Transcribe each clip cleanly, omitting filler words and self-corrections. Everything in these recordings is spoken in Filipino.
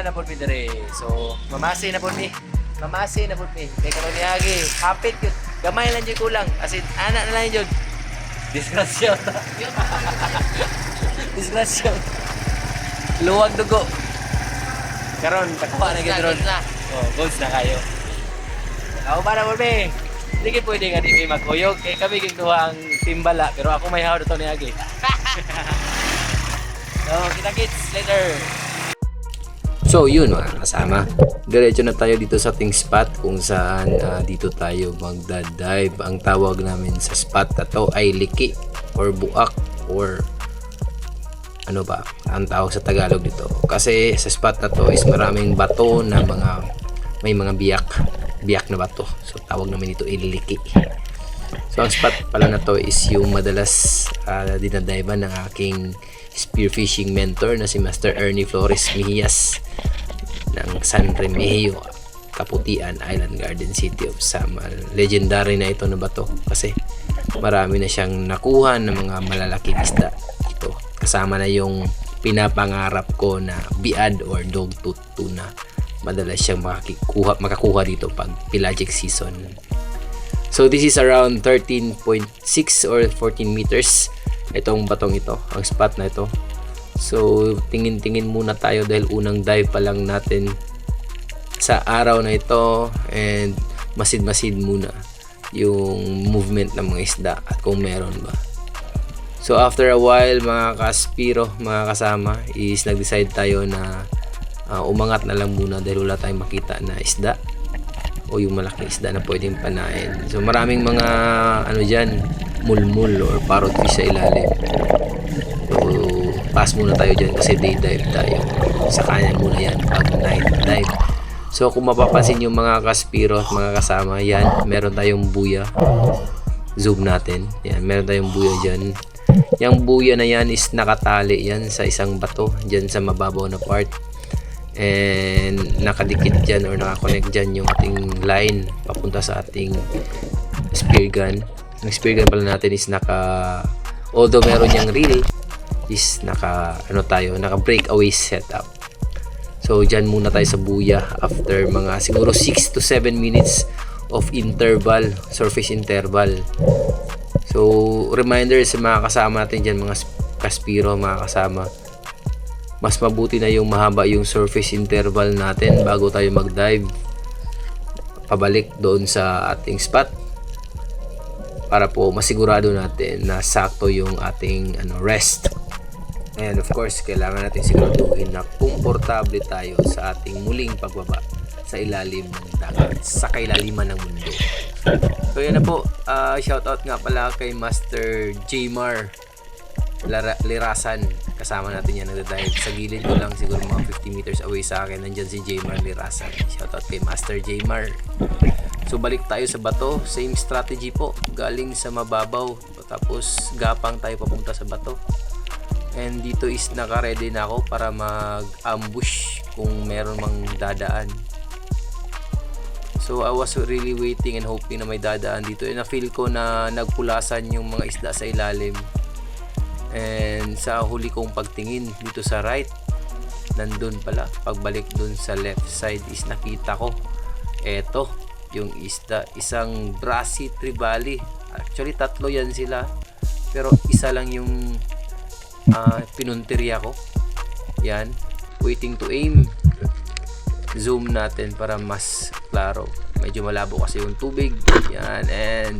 na po mi dire. So, mamasi na po mi. Mamasi na po mi. Kay karon niagi, hapit yun. Gamay lang jud kulang. As in, ana na lang jud. Disgrasya ta. Disgrasya. Luwag dugo. Karon takuha na gid ron. Oh, goods na kayo. Ako ba na po mi? Hindi kayo pwede nga di may magkuyog. Kaya kami ginduha ang timbala. Pero ako may hawad ito niagi. So, kita-kits later. So yun mga kasama, diretso na tayo dito sa ating spot kung saan dito tayo magda-dive. Ang tawag namin sa spot na to ay liki or buak or ano ba ang tawag sa Tagalog dito. Kasi sa spot na to is maraming bato na may mga biyak na bato. So tawag namin dito ay liki. So ang spot pala na to is yung madalas dinadive ng aking spearfishing mentor na si Master Ernie Flores Mejias ng San Remigio, Kaputian Island, Garden City of Samar. Legendary na ito na bato kasi marami na siyang nakuha ng mga malalaking isda ito. Kasama na yung pinapangarap ko na biad or dogtooth tuna. Madalas siyang makakuha dito pag pelagic season. So this is around 13.6 or 14 meters itong batong ito, ang spot na ito. So tingin-tingin muna tayo dahil unang dive pa lang natin sa araw na ito, and masid-masid muna yung movement ng mga isda at kung meron ba. So after a while mga kaspiro, mga kasama, is nag-decide tayo na umangat na lang muna dahil wala tayong makita na isda o yung malaking isda na pwedeng panain. So maraming mga dyan, mulmul or parrot fish sa ilalim. So pass muna tayo dyan kasi day dive tayo. Sa kanya muna yan pag night dive. So kung mapapansin yung mga kaspiro at mga kasama, yan, meron tayong buya. Zoom natin. Yan, meron tayong buya dyan. Yung buya na yan is nakatali yan sa isang bato dyan sa mababaw na part. And nakadikit dyan or nakakonect dyan yung ating line papunta sa ating spear gun. Ang spear gun pala natin is although meron niyang reel, is naka breakaway setup. So dyan muna tayo sa buya after mga siguro 6 to 7 minutes of interval, surface interval. So reminder sa mga kasama natin dyan, mga kaspiro, mga kasama, mas mabuti na yung mahaba yung surface interval natin bago tayo mag-dive pabalik doon sa ating spot, para po masigurado natin na sakto yung ating rest. And of course, kailangan natin siguraduhin na komportable tayo sa ating muling pagbaba sa ilalim ng dagat, sa kailaliman ng mundo. So yan na po, shoutout nga pala kay Master Jmar Lirasan. Kasama natin yan nagda-dive. Sa gilid ko lang, siguro mga 50 meters away sa akin, nandyan si Jmar Lirasan. Shoutout kay Master Jmar. So balik tayo sa bato, same strategy po, galing sa mababaw tapos gapang tayo papunta sa bato. And dito is naka-ready na ako para mag-ambush kung meron mang dadaan. So I was really waiting and hoping na may dadaan dito, and na-feel ko na nagpulasan yung mga isda sa ilalim. And sa huli kong pagtingin dito sa right, nandun pala. Pagbalik dun sa left side is nakita ko eto yung isda, isang brassy trevally. Actually tatlo yan sila, pero isa lang yung pinunteriya ko. Yan, waiting to aim. Zoom natin para mas klaro. Medyo malabo kasi yung tubig. Yan, and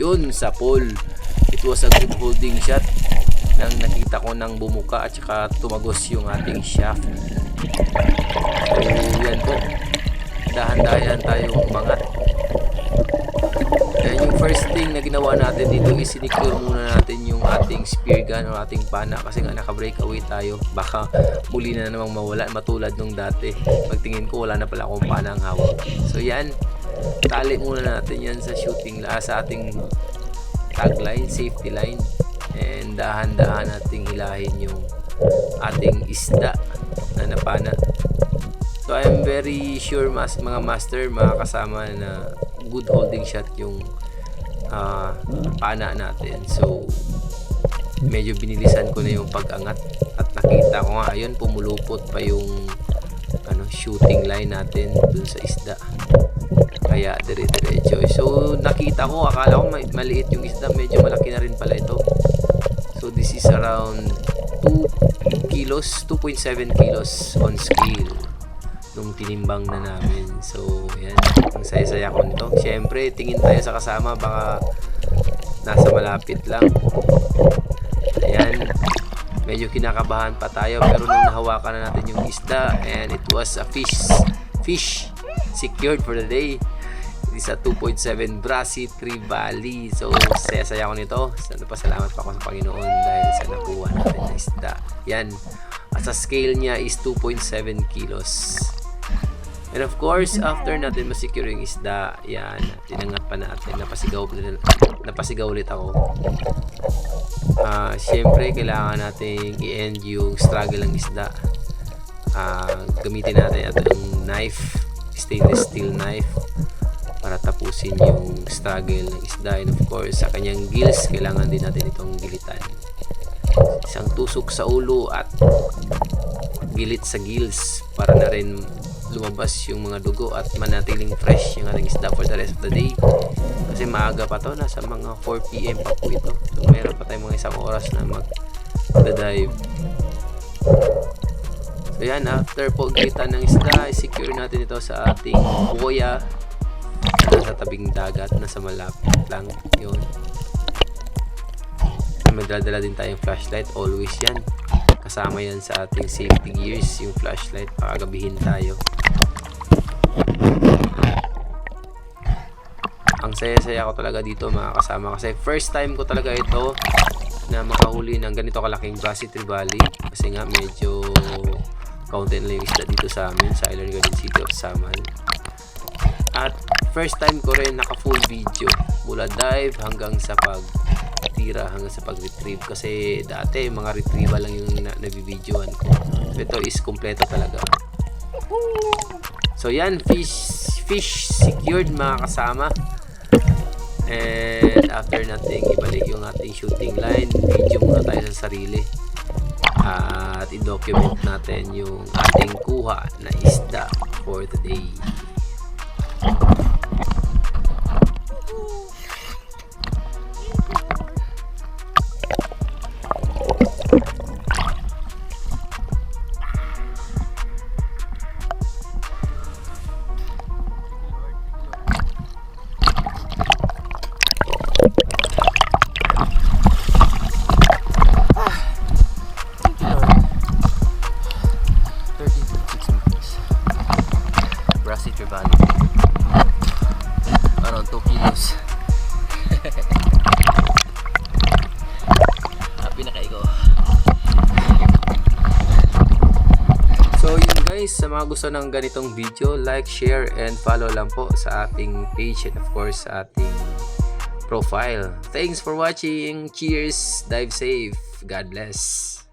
yun sa pool. It was a good holding shot nang nakita ko nang bumuka at saka tumagos yung ating shaft. So yan po, dahan-dahan tayong umangat. And yung first thing na ginawa natin dito is sinicure muna natin yung ating spear gun o ating pana kasi nga naka-breakaway tayo. Baka muli na namang mawala, matulad nung dati. Pagtingin ko wala na pala akong pana ang hawak. So yan, tali muna natin yan sa shooting, sa ating tagline, safety line. And dahan-dahan nating hilahin yung ating isda na napana. So I am very sure mga master, mga kasama, na good holding shot yung pana natin. So medyo binilisan ko na yung pag-angat at nakita ko nga ayun, pumulupot pa yung shooting line natin dun sa isda. Kaya dire-diretso. So nakita ko, akala ko maliit yung isda, medyo malaki na rin pala ito. So this is around 2 kilos, 2.7 kilos on scale nung tinimbang na namin. So yan, ang saya-saya ko nito. Syempre tingin tayo sa kasama, baka nasa malapit lang. Ayan, medyo kinakabahan pa tayo, pero nung nahawakan na natin yung isda, and it was a fish secured for the day. It is a 2.7 Brasi Trevally. So saya-saya ko nito. Pasalamat pa ako sa Panginoon dahil sa nakuha natin na isda. Yan, at sa scale niya is 2.7 kilos. And of course, after natin masecure yung isda, yan, tinangat pa natin, napasigaw ulit ako. Siyempre, kailangan natin i-end yung struggle ng isda. Gamitin natin itong knife, stainless steel knife, para tapusin yung struggle ng isda. And of course, sa kanyang gills, kailangan din natin itong gilitan. Isang tusok sa ulo at gilit sa gills para na rin lumabas yung mga dugo at manatiling fresh yung ating isda for the rest of the day. Kasi maaga pa to, nasa mga 4 PM pa po ito. So meron pa tayong mga isang oras na mag-dive. So yan, after po gilitan ng isda, secure natin ito sa ating buoya. Nasa tabing dagat, nasa malapit lang yun. May dala din tayong flashlight, always yan. Kasama yan sa ating safety gears, yung flashlight, pakagabihin tayo. Ang saya-saya ko talaga dito mga kasama, kasi first time ko talaga ito na makahuli ng ganito kalaking Brasi Trevally. Kasi nga medyo kaunti na yung isda dito sa amin sa Island Garden City of Samal. At first time ko rin naka full video mula dive hanggang sa pagtira, hanggang sa pag-retrieve, kasi dati mga retrieval lang yung nabibidyoan ko. So ito is kompleto talaga. So yan, fish secured mga kasama. And after nating ibalik yung ating shooting line, video muna tayo sa sarili at i-document natin yung ating kuha na isda for the day. Brasi Trevally, around 2 kilos. Happy na kayo. So yun guys, sa mga gusto ng ganitong video, like, share, and follow lang po sa ating page and of course sa ating profile. Thanks for watching. Cheers. Dive safe. God bless.